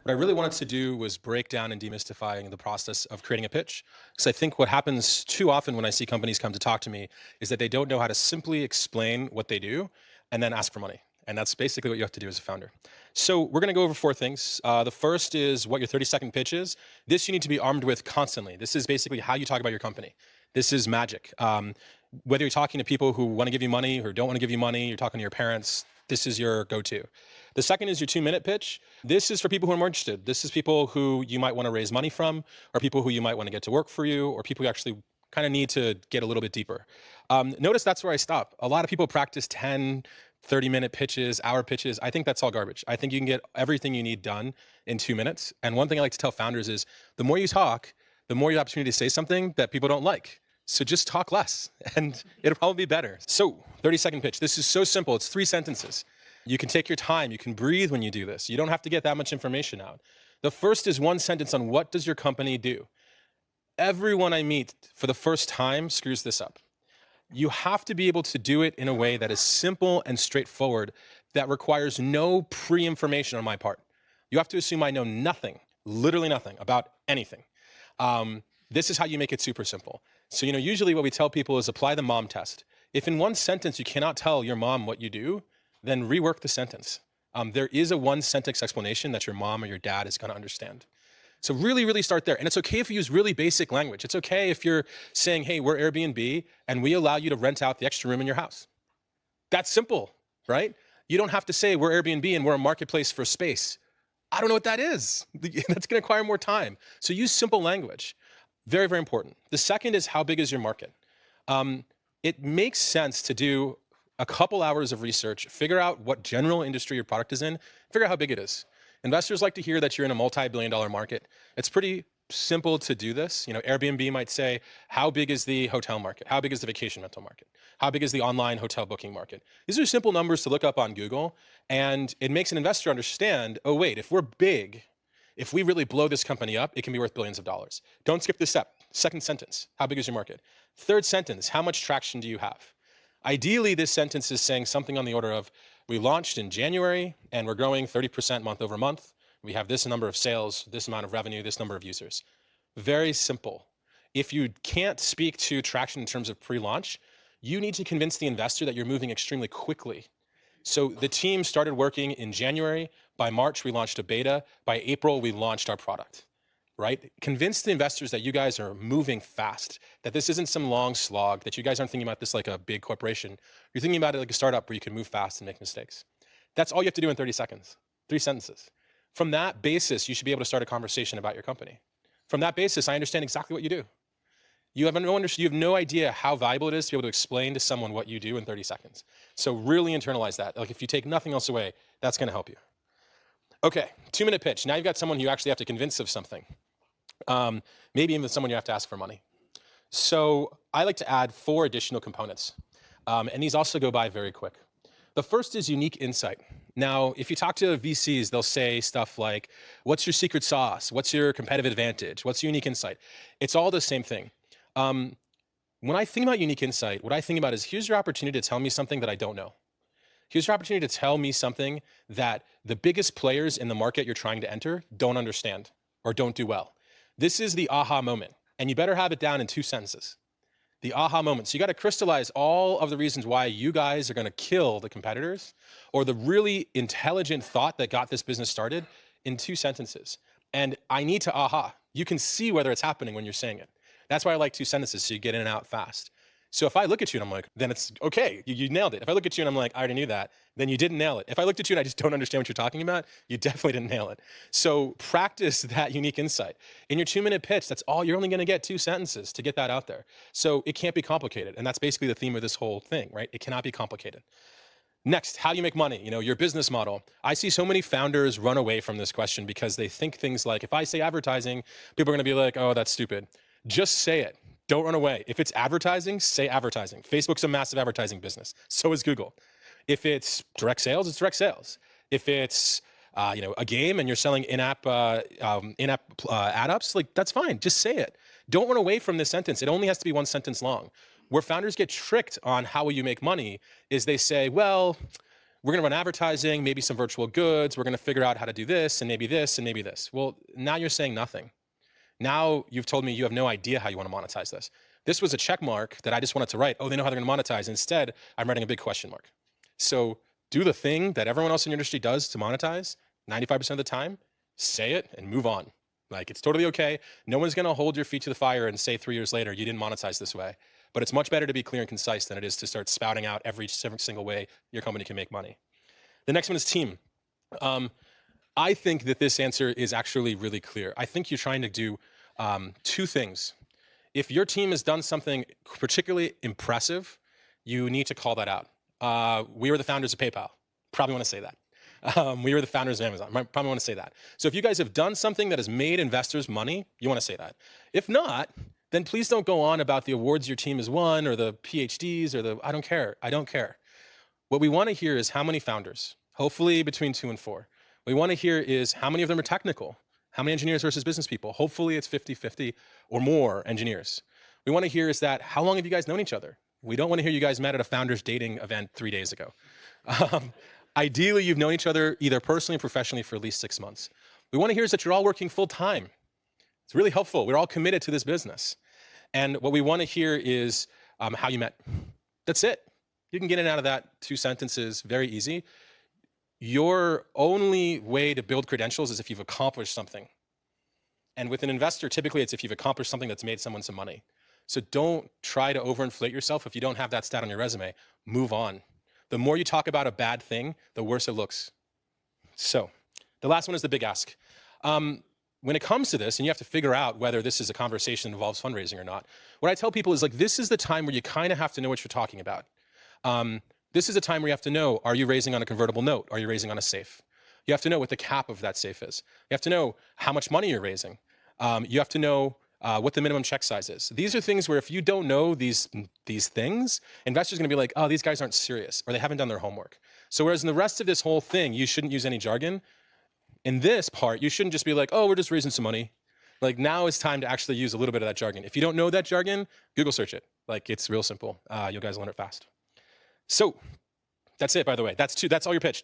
What I really wanted to do was break down and demystifying the process of creating a pitch. Because I think what happens too often when I see companies come to talk to me is that they don't know how to simply explain what they do and then ask for money. And that's basically what you have to do as a founder. So we're going to go over four things. The first is what your 30-second pitch is. This you need to be armed with constantly. This is basically how you talk about your company. This is magic. Whether you're talking to people who want to give you money or don't want to give you money, you're talking to your parents, this is your go-to. The second is your 2-minute pitch. This is for people who are more interested. This is people who you might want to raise money from, or people who you might want to get to work for you, or people who actually kind of need to get a little bit deeper. Notice that's where I stop. A lot of people practice 10, 30-minute pitches, hour pitches. I think that's all garbage. I think you can get everything you need done in 2 minutes. And one thing I like to tell founders is the more you talk, the more you have opportunity to say something that people don't like. So just talk less and it'll probably be better. So 30-second pitch. This is so simple. It's 3 sentences. You can take your time. You can breathe when you do this. You don't have to get that much information out. The first is 1 sentence on what does your company do. Everyone I meet for the first time screws this up. You have to be able to do it in a way that is simple and straightforward, that requires no pre-information on my part. You have to assume I know nothing, literally nothing about anything. This is how you make it super simple. So, usually what we tell people is apply the mom test. If in 1 sentence you cannot tell your mom what you do, then rework the sentence. There is a 1-sentence explanation that your mom or your dad is going to understand. So really, really start there. And it's okay if you use really basic language. It's okay if you're saying, hey, we're Airbnb and we allow you to rent out the extra room in your house. That's simple, right? You don't have to say we're Airbnb and we're a marketplace for space. I don't know what that is. That's going to require more time. So use simple language. Very, very important. The second is how big is your market? It makes sense to do a couple hours of research, figure out what general industry your product is in, figure out how big it is. Investors like to hear that you're in a multi-billion-dollar market. It's pretty simple to do this. Airbnb might say, how big is the hotel market? How big is the vacation rental market? How big is the online hotel booking market? These are simple numbers to look up on Google, and it makes an investor understand, oh wait, if we're big, if we really blow this company up, it can be worth billions of dollars. Don't skip this step. Second sentence, how big is your market? Third sentence, how much traction do you have? Ideally, this sentence is saying something on the order of, we launched in January and we're growing 30% month over month. We have this number of sales, this amount of revenue, this number of users. Very simple. If you can't speak to traction in terms of pre-launch, you need to convince the investor that you're moving extremely quickly. So the team started working in January. By March, we launched a beta. By April, we launched our product, right? Convince the investors that you guys are moving fast, that this isn't some long slog, that you guys aren't thinking about this like a big corporation. You're thinking about it like a startup where you can move fast and make mistakes. That's all you have to do in 30 seconds, 3 sentences. From that basis, you should be able to start a conversation about your company. From that basis, I understand exactly what you do. You have no idea how valuable it is to be able to explain to someone what you do in 30 seconds. So really internalize that. Like if you take nothing else away, that's going to help you. Okay, 2-minute pitch. Now you've got someone you actually have to convince of something. Maybe even someone you have to ask for money. So I like to add 4 additional components. And these also go by very quick. The first is unique insight. Now, if you talk to VCs, they'll say stuff like, what's your secret sauce? What's your competitive advantage? What's your unique insight? It's all the same thing. When I think about unique insight, what I think about is, here's your opportunity to tell me something that I don't know. Here's your opportunity to tell me something that the biggest players in the market you're trying to enter don't understand or don't do well. This is the aha moment, and you better have it down in 2 sentences. The aha moment. So you got to crystallize all of the reasons why you guys are going to kill the competitors, or the really intelligent thought that got this business started, in 2 sentences. And I need to aha. You can see whether it's happening when you're saying it. That's why I like 2 sentences, so you get in and out fast. So if I look at you and I'm like, then it's okay, you nailed it. If I look at you and I'm like, I already knew that, then you didn't nail it. If I looked at you and I just don't understand what you're talking about, you definitely didn't nail it. So practice that unique insight. In your 2-minute pitch, that's all, you're only gonna get 2 sentences to get that out there. So it can't be complicated. And that's basically the theme of this whole thing, right? It cannot be complicated. Next, how do you make money? Your business model. I see so many founders run away from this question because they think things like, if I say advertising, people are gonna be like, oh, that's stupid. Just say it. Don't run away. If it's advertising, say advertising. Facebook's a massive advertising business. So is Google. If it's direct sales, it's direct sales. If it's a game and you're selling in-app ad-ups, like that's fine. Just say it. Don't run away from this sentence. It only has to be 1 sentence long. Where founders get tricked on how will you make money is they say, well, we're going to run advertising, maybe some virtual goods. We're going to figure out how to do this and maybe this and maybe this. Well, now you're saying nothing. Now you've told me you have no idea how you want to monetize this. This was a check mark that I just wanted to write. Oh, they know how they're going to monetize. Instead, I'm writing a big question mark. So do the thing that everyone else in your industry does to monetize 95% of the time, say it and move on. Like, it's totally okay. No one's going to hold your feet to the fire and say 3 years later, you didn't monetize this way. But it's much better to be clear and concise than it is to start spouting out every single way your company can make money. The next one is team. I think that this answer is actually really clear. I think you're trying to do two things. If your team has done something particularly impressive, you need to call that out. We were the founders of PayPal. Probably want to say that. We were the founders of Amazon. Probably want to say that. So if you guys have done something that has made investors money, you want to say that. If not, then please don't go on about the awards your team has won or the PhDs or the, I don't care. I don't care. What we want to hear is how many founders, hopefully between 2 and 4. What we want to hear is how many of them are technical, how many engineers versus business people. Hopefully it's 50-50 or more engineers. We want to hear is that how long have you guys known each other? We don't want to hear you guys met at a founders dating event 3 days ago. Ideally, you've known each other either personally or professionally for at least 6 months. We want to hear is that you're all working full time. It's really helpful. We're all committed to this business. And what we want to hear is how you met. That's it. You can get in and out of that 2 sentences very easy. Your only way to build credentials is if you've accomplished something. And with an investor, typically it's if you've accomplished something that's made someone some money. So don't try to overinflate yourself. If you don't have that stat on your resume, move on. The more you talk about a bad thing, the worse it looks. So the last one is the big ask. When it comes to this, and you have to figure out whether this is a conversation that involves fundraising or not, what I tell people is like, this is the time where you kind of have to know what you're talking about. This is a time where you have to know, are you raising on a convertible note? Are you raising on a safe? You have to know what the cap of that safe is. You have to know how much money you're raising. You have to know what the minimum check size is. These are things where if you don't know these things, investors are going to be like, oh, these guys aren't serious, or they haven't done their homework. So whereas in the rest of this whole thing, you shouldn't use any jargon, in this part, you shouldn't just be like, oh, we're just raising some money. Like, now is time to actually use a little bit of that jargon. If you don't know that jargon, Google search it. Like, it's real simple. You guys learn it fast. So that's it, by the way. That's all your pitch.